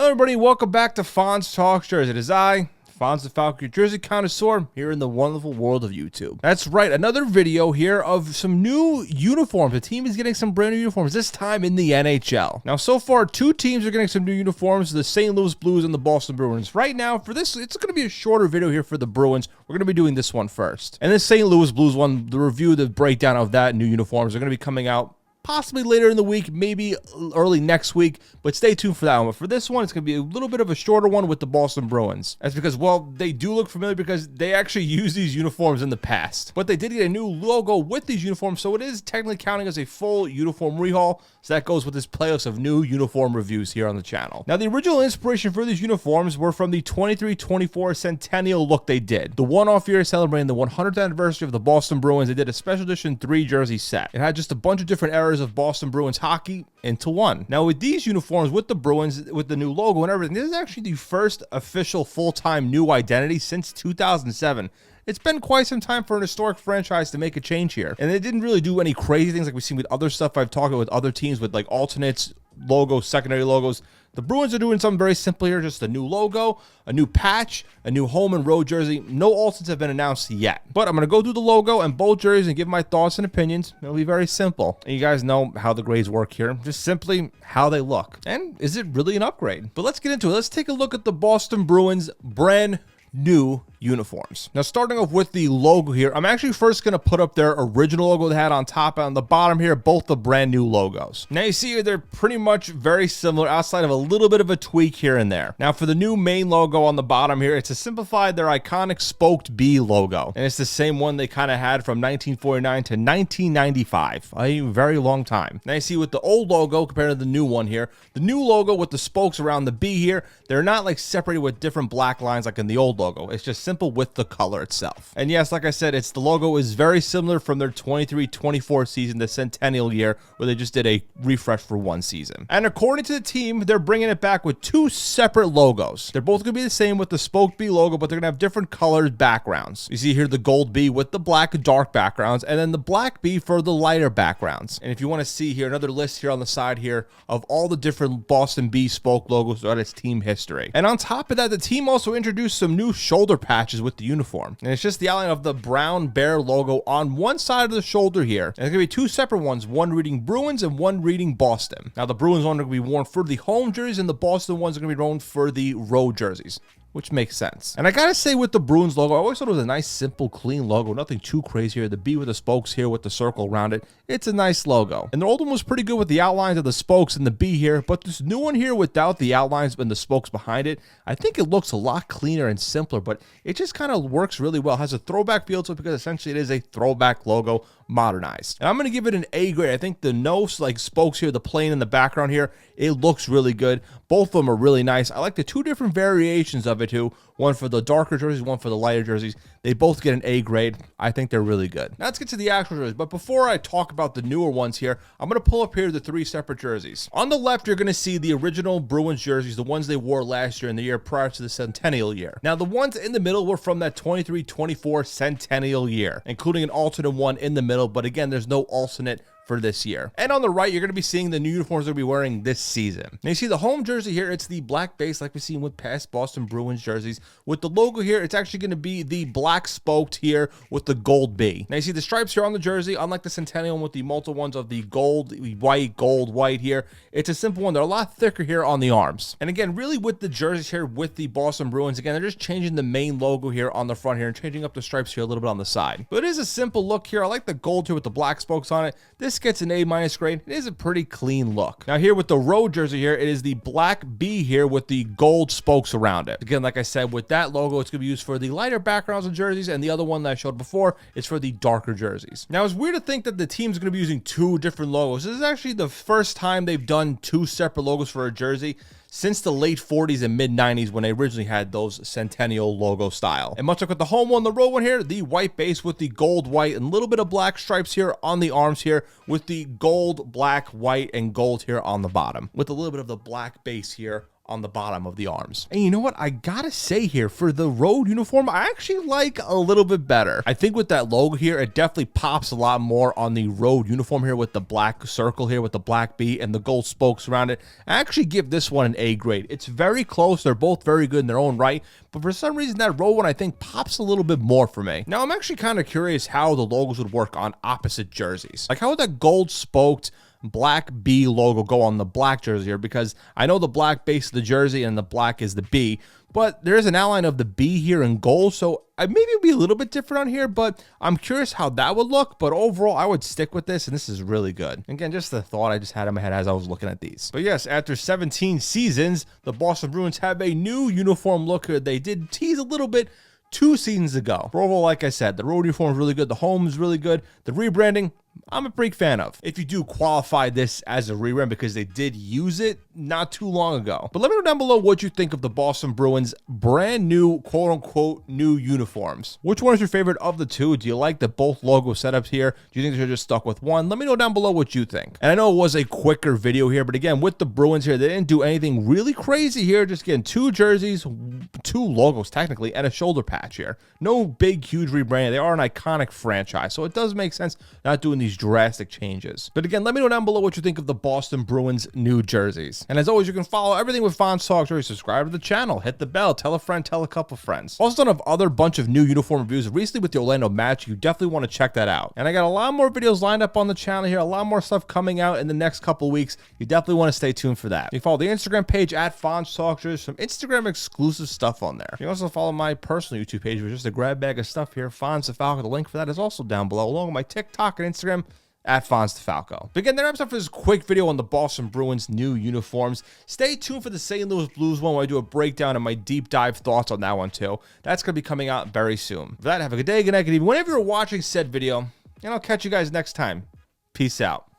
Hello everybody, welcome back to Fonz Talks Jersey. It is I, Fonz the Falcon, your jersey connoisseur, here in the wonderful world of YouTube. That's right, another video here of some new uniforms. The team is getting some brand new uniforms, this time in the NHL. Now, so far, two teams are getting some new uniforms, the St. Louis Blues and the Boston Bruins. Right now, for this, it's going to be a shorter video here for the Bruins. We're going to be doing this one first. And this St. Louis Blues one, the review, the breakdown of that new uniforms are going to be coming out possibly later in the week, maybe early next week, but stay tuned for that one. But for this one, it's going to be a little bit of a shorter one with the Boston Bruins. That's because, well, they do look familiar because they actually used these uniforms in the past. But they did get a new logo with these uniforms, so it is technically counting as a full uniform rehaul. So that goes with this playlist of new uniform reviews here on the channel. Now, the original inspiration for these uniforms were from the 23-24 Centennial look they did. The one-off year celebrating the 100th anniversary of the Boston Bruins, they did a special edition 3 jersey set. It had just a bunch of different eras of Boston Bruins hockey into one. Now, with these uniforms, with the Bruins, with the new logo and everything, this is actually the first official full-time new identity since 2007. It's been quite some time for an historic franchise to make a change here. And they didn't really do any crazy things like we've seen with other stuff I've talked about with other teams with like alternates, logos, secondary logos. The Bruins are doing something very simple here, just a new logo, a new patch, a new home and road jersey. No alternates have been announced yet. But I'm going to go through the logo and both jerseys and give my thoughts and opinions. It'll be very simple. And you guys know how the grades work here. Just simply how they look. And is it really an upgrade? But let's get into it. Let's take a look at the Boston Bruins brand new uniforms. Now, starting off with the logo here, I'm actually first going to put up their original logo they had on top and on the bottom here, both the brand new logos. Now, you see here, they're pretty much very similar outside of a little bit of a tweak here and there. Now, for the new main logo on the bottom here, it's a simplified their iconic spoked B logo. And it's the same one they kind of had from 1949 to 1995, a very long time. Now, you see with the old logo compared to the new one here, the new logo with the spokes around the B here, they're not like separated with different black lines like in the old logo. It's just simple with the color itself. And yes, like I said, the logo is very similar from their 23-24 season, the Centennial year, where they just did a refresh for one season. And according to the team, they're bringing it back with two separate logos. They're both going to be the same with the spoke B logo, but they're going to have different colored backgrounds. You see here the gold B with the black dark backgrounds, and then the black B for the lighter backgrounds. And if you want to see here, another list here on the side here of all the different Boston B spoke logos throughout its team history. And on top of that, the team also introduced some new shoulder patches with the uniform. And it's just the outline of the brown bear logo on one side of the shoulder here. And there's going to be two separate ones, one reading Bruins and one reading Boston. Now, the Bruins one are going to be worn for the home jerseys and the Boston ones are going to be worn for the road jerseys, which makes sense. And I gotta say, with the Bruins logo, I always thought it was a nice, simple, clean logo. Nothing too crazy here. The B with the spokes here with the circle around it. It's a nice logo. And the old one was pretty good with the outlines of the spokes and the B here, but this new one here without the outlines and the spokes behind it, I think it looks a lot cleaner and simpler, but it just kind of works really well. It has a throwback feel to it because essentially it is a throwback logo modernized. And I'm going to give it an A grade. I think the spokes here, the plane in the background here, it looks really good. Both of them are really nice. I like the two different variations of it too. One for the darker jerseys, one for the lighter jerseys. They both get an A grade. I think they're really good. Now let's get to the actual jerseys. But before I talk about the newer ones here, I'm going to pull up here the three separate jerseys. On the left, you're going to see the original Bruins jerseys, the ones they wore last year and the year prior to the Centennial year. Now, the ones in the middle were from that 23-24 Centennial year, including an alternate one in the middle. But again, there's no alternate for this year. And on the right, you're going to be seeing the new uniforms they'll be wearing this season. Now you see the home jersey here, it's the black base like we've seen with past Boston Bruins jerseys. With the logo here, it's actually going to be the black spoked here with the gold B. Now you see the stripes here on the jersey, unlike the Centennial one with the multiple ones of the gold, white here. It's a simple one. They're a lot thicker here on the arms. And again, really with the jerseys here with the Boston Bruins, again, they're just changing the main logo here on the front here and changing up the stripes here a little bit on the side. But it is a simple look here. I like the gold here with the black spokes on it. This gets an A- grade. It is a pretty clean look. Now here with the road jersey here, it is the black B here with the gold spokes around it. Again, like I said, with that logo, it's going to be used for the lighter backgrounds of jerseys, and the other one that I showed before is for the darker jerseys. Now, it's weird to think that the team's going to be using two different logos. This is actually the first time they've done two separate logos for a jersey since the late 40s and mid 90s when they originally had those Centennial logo style. And much like with the home one, the road one here, the white base with the gold, white, and a little bit of black stripes here on the arms here with the gold, black, white, and gold here on the bottom with a little bit of the black base here on the bottom of the arms. And you know what? I gotta say here, for the road uniform, I actually like a little bit better. I think with that logo here, it definitely pops a lot more on the road uniform here with the black circle here with the black B and the gold spokes around it. I actually give this one an A grade. It's very close. They're both very good in their own right, but for some reason that road one I think pops a little bit more for me. Now I'm actually kind of curious how the logos would work on opposite jerseys. Like how would that gold spoked black B logo go on the black jersey here, because I know the black base is the jersey and the black is the B, but there is an outline of the B here in gold, so maybe it'd be a little bit different on here, but I'm curious how that would look. But overall, I would stick with this, and this is really good. Again, just the thought I just had in my head as I was looking at these. But yes, after 17 seasons, the Boston Bruins have a new uniform look. They did tease a little bit 2 seasons ago. But overall, like I said, the road uniform is really good. The home is really good. The rebranding, I'm a big fan of. If you do qualify this as a rebrand, because they did use it not too long ago. But let me know down below what you think of the Boston Bruins brand new, quote unquote, new uniforms. Which one is your favorite of the two? Do you like the both logo setups here? Do you think they should have just stuck with one? Let me know down below what you think. And I know it was a quicker video here, but again, with the Bruins here, they didn't do anything really crazy here. Just getting 2 jerseys, 2 logos technically, and a shoulder patch here. No big, huge rebranding. They are an iconic franchise, so it does make sense not doing these drastic changes. But again, let me know down below what you think of the Boston Bruins new jerseys. And as always, you can follow everything with Fonz Talks, or subscribe to the channel, hit the bell, tell a friend, tell a couple friends. Also done a other bunch of new uniform reviews recently with the Orlando Magic. You definitely want to check that out. And I got a lot more videos lined up on the channel here, a lot more stuff coming out in the next couple weeks. You definitely want to stay tuned for that. You can follow the Instagram page at Fonz Talks. There's some Instagram exclusive stuff on there. You can also follow my personal YouTube page with just a grab bag of stuff here, Fonz the Falco. The link for that is also down below, along with my TikTok and Instagram at Fonz the Falco. But again, that wraps up for this quick video on the Boston Bruins new uniforms. Stay tuned for the St. Louis Blues one, where I do a breakdown and my deep dive thoughts on that one too. That's going to be coming out very soon. For that, have a good day, good night, good evening, whenever you're watching said video, and I'll catch you guys next time. Peace out.